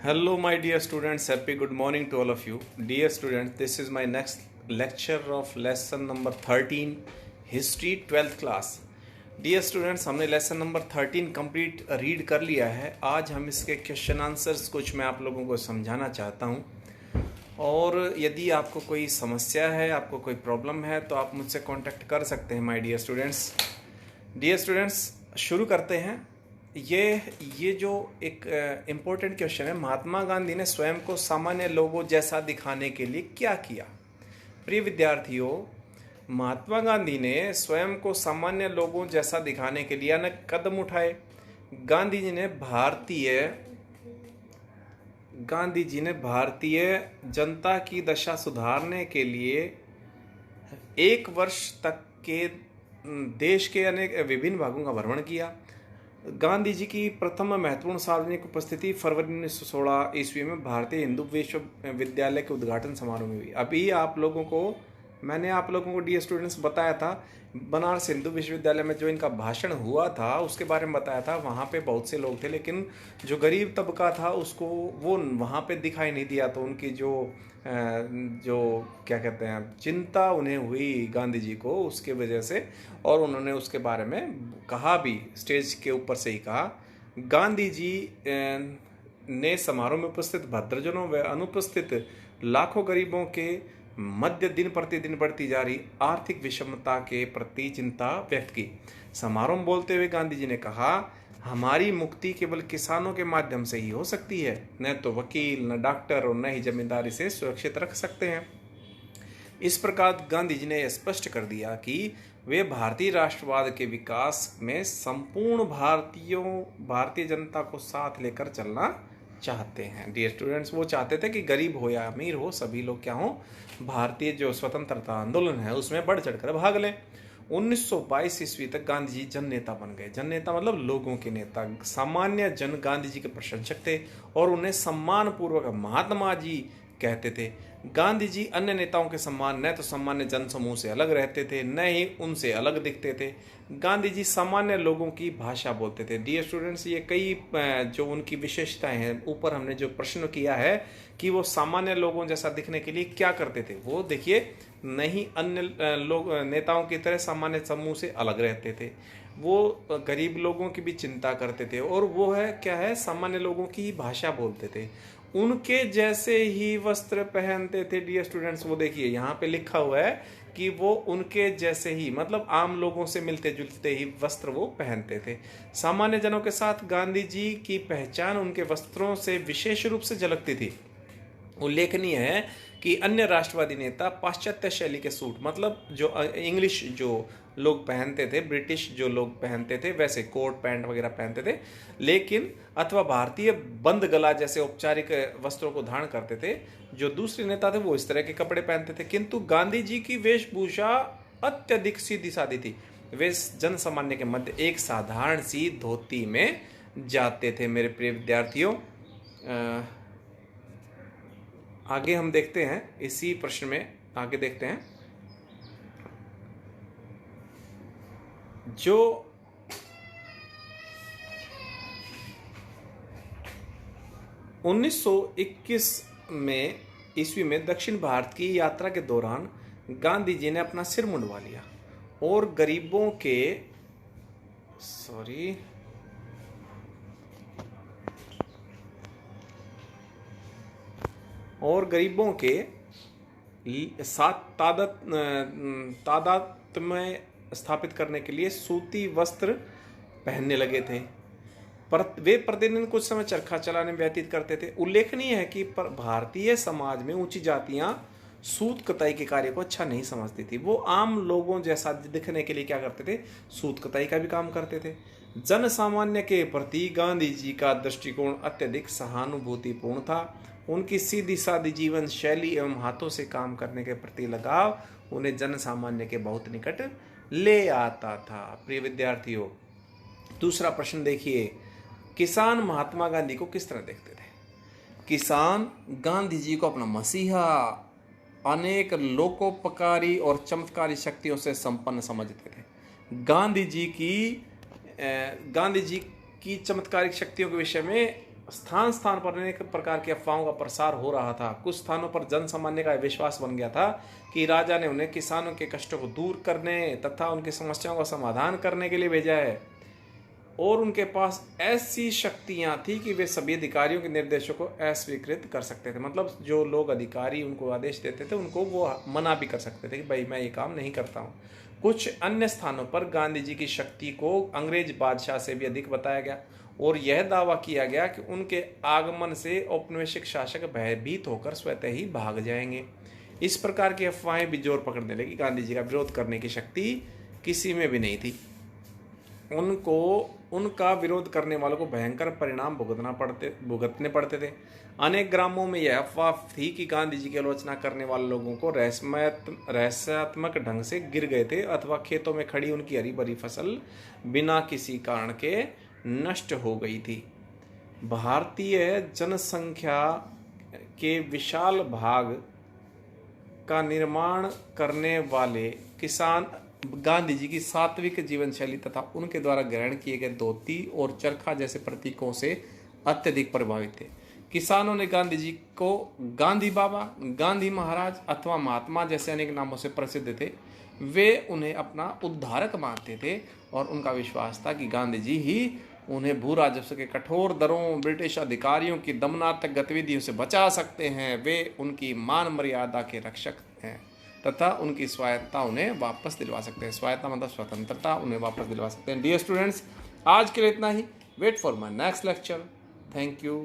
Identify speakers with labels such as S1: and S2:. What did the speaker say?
S1: Hello my dear students, happy good morning to all of you. Dear students, this is my next lecture of lesson number 13 history 12th class. Dear students, हमने lesson number 13 complete read कर लिया है. आज हम इसके question answers कुछ मैं आप लोगों को समझाना चाहता हूँ. और यदि आपको कोई समस्या है, आपको कोई प्रॉब्लम है, तो आप मुझसे कांटेक्ट कर सकते हैं my dear students. Dear students, शुरू करते हैं. ये जो एक इम्पोर्टेंट क्वेश्चन है, महात्मा गांधी ने स्वयं को सामान्य लोगों जैसा दिखाने के लिए क्या किया? प्रिय विद्यार्थियों, महात्मा गांधी ने स्वयं को सामान्य लोगों जैसा दिखाने के लिए अनेक कदम उठाए. गांधी जी ने भारतीय जनता की दशा सुधारने के लिए 1 वर्ष तक के देश के अनेक विभिन्न भागों का भ्रमण किया. गांधी जी की प्रथम महत्वपूर्ण सार्वजनिक उपस्थिति फरवरी 1916 ईस्वी में भारतीय हिंदू विश्वविद्यालय के उद्घाटन समारोह में हुई. अभी मैंने आप लोगों को डियर स्टूडेंट्स बताया था, बनारस हिंदू विश्वविद्यालय में जो इनका भाषण हुआ था उसके बारे में बताया था. वहाँ पे बहुत से लोग थे, लेकिन जो गरीब तबका था उसको वो वहाँ पे दिखाई नहीं दिया. तो उनकी जो क्या कहते हैं, चिंता उन्हें हुई गांधी जी को, उसके वजह से, और उन्होंने उसके बारे में कहा भी, स्टेज के ऊपर से ही कहा. गांधी जी ने समारोह में उपस्थित भद्रजनों व अनुपस्थित लाखों गरीबों के मध्य दिन प्रतिदिन बढ़ती जा रही आर्थिक विषमता के प्रति चिंता व्यक्त की. समारोह में बोलते हुए गांधी जी ने कहा, हमारी मुक्ति केवल किसानों के माध्यम से ही हो सकती है. न तो वकील, न डॉक्टर और न ही जमींदारी से सुरक्षित रख सकते हैं. इस प्रकार गांधी जी ने स्पष्ट कर दिया कि वे भारतीय राष्ट्रवाद के विकास में संपूर्ण भारतीय जनता को साथ लेकर चलना चाहते हैं. डियर स्टूडेंट्स, वो चाहते थे कि गरीब हो या अमीर हो, सभी लोग क्या हो, भारतीय जो स्वतंत्रता आंदोलन है उसमें बढ़ चढ़कर भाग लें. 1922 ईस्वी तक गांधी जी जन नेता बन गए. जन नेता मतलब लोगों के नेता. सामान्य जन गांधी जी के प्रशंसक थे और उन्हें सम्मान पूर्वक महात्मा जी कहते थे. गांधी जी अन्य नेताओं के समान न तो सामान्य जन समूह से अलग रहते थे, न ही उनसे अलग दिखते थे. गांधी जी सामान्य लोगों की भाषा बोलते थे. डियर स्टूडेंट्स, ये कई जो उनकी विशेषताएं हैं, ऊपर हमने जो प्रश्न किया है कि वो सामान्य लोगों जैसा दिखने के लिए क्या करते थे, वो देखिए, नहीं अन्य लोग नेताओं की तरह सामान्य समूह से अलग रहते थे. वो गरीब लोगों की भी चिंता करते थे, और वो है क्या है, सामान्य लोगों की भाषा बोलते थे. उनके जैसे ही वस्त्र पहनते थे. डियर स्टूडेंट्स, वो देखिए यहाँ पे लिखा हुआ है कि वो उनके जैसे ही, मतलब आम लोगों से मिलते जुलते ही वस्त्र वो पहनते थे. सामान्य जनों के साथ गांधी जी की पहचान उनके वस्त्रों से विशेष रूप से झलकती थी. उल्लेखनीय है कि अन्य राष्ट्रवादी नेता पाश्चात्य शैली के सूट, मतलब जो इंग्लिश जो लोग पहनते थे, ब्रिटिश जो लोग पहनते थे, वैसे कोट पैंट वगैरह पहनते थे, लेकिन अथवा भारतीय बंद गला जैसे औपचारिक वस्त्रों को धारण करते थे. जो दूसरे नेता थे वो इस तरह के कपड़े पहनते थे. किंतु गांधी जी की वेशभूषा अत्यधिक सीधी सादी थी. वे जन सामान्य के मध्य एक साधारण सी धोती में जाते थे. मेरे प्रिय विद्यार्थियों, आगे हम देखते हैं, इसी प्रश्न में आगे देखते हैं. जो 1921 में ईस्वी में दक्षिण भारत की यात्रा के दौरान गांधी जी ने अपना सिर मुंडवा लिया और गरीबों के साथ तादाद में स्थापित करने के लिए सूती वस्त्र पहनने लगे थे. वे प्रतिदिन कुछ समय चरखा चलाने में व्यतीत करते थे. उल्लेखनीय है कि भारतीय समाज में ऊंची जातियां सूत कताई के कार्य को अच्छा नहीं समझती थी. वो आम लोगों जैसा दिखने के लिए क्या करते थे, सूत कताई का भी काम करते थे. जन सामान्य के प्रति गांधी जी का दृष्टिकोण अत्यधिक सहानुभूतिपूर्ण था. उनकी सीधी सादी जीवन शैली एवं हाथों से काम करने के प्रति लगाव उन्हें जन सामान्य के बहुत निकट ले आता था. प्रिय विद्यार्थियों, दूसरा प्रश्न देखिए, किसान महात्मा गांधी को किस तरह देखते थे? किसान गांधी जी को अपना मसीहा, अनेक लोकोपकारी और चमत्कारी शक्तियों से संपन्न समझते थे. गांधी जी की गांधी जी की चमत्कारिक शक्तियों के विषय में स्थान स्थान पर अनेक प्रकार की अफवाहों का प्रसार हो रहा था। कुछ स्थानों पर जन सामान्य का विश्वास बन गया था कि राजा ने उन्हें किसानों के कष्टों को दूर करने तथा उनकी समस्याओं का समाधान करने के लिए भेजा है, और उनके पास ऐसी शक्तियां थी कि वे सभी अधिकारियों के निर्देशों को अस्वीकृत कर सकते थे। मतलब जो लोग अधिकारी उनको आदेश देते थे उनको वो मना भी कर सकते थे कि भाई मैं ये काम नहीं करता हूँ। कुछ अन्य स्थानों पर गांधी जी की शक्ति को अंग्रेज बादशाह से भी अधिक बताया गया और यह दावा किया गया कि उनके आगमन से औपनिवेशिक शासक भयभीत होकर स्वतः ही भाग जाएंगे। इस प्रकार की अफवाहें भी जोर पकड़ने लगी। गांधी जी का विरोध करने की शक्ति किसी में भी नहीं थी। उनको उनका विरोध करने वालों को भयंकर परिणाम भुगतने पड़ते थे। अनेक ग्रामों में यह अफवाह थी कि गांधी जी की आलोचना करने वाले लोगों को रहस्यात्मक ढंग से गिर गए थे अथवा खेतों में खड़ी उनकी हरी भरी फसल बिना किसी कारण के नष्ट हो गई थी। भारतीय जनसंख्या के विशाल भाग का निर्माण करने वाले किसान गांधी जी की सात्विक जीवन शैली तथा उनके द्वारा ग्रहण किए गए धोती और चरखा जैसे प्रतीकों से अत्यधिक प्रभावित थे। किसानों ने गांधी जी को गांधी बाबा, गांधी महाराज अथवा महात्मा जैसे अनेक नामों से प्रसिद्ध थे। वे उन्हें अपना उद्धारक मानते थे और उनका विश्वास था कि गांधी जी ही उन्हें भू राजस्व के कठोर दरों, ब्रिटिश अधिकारियों की दमनात्मक गतिविधियों से बचा सकते हैं। वे उनकी मान मर्यादा के रक्षक हैं तथा उनकी स्वायत्ता उन्हें वापस दिलवा सकते हैं। स्वायत्ता मतलब स्वतंत्रता, उन्हें वापस दिलवा सकते हैं। डियर स्टूडेंट्स, आज के लिए इतना ही। Wait for my next lecture. Thank you.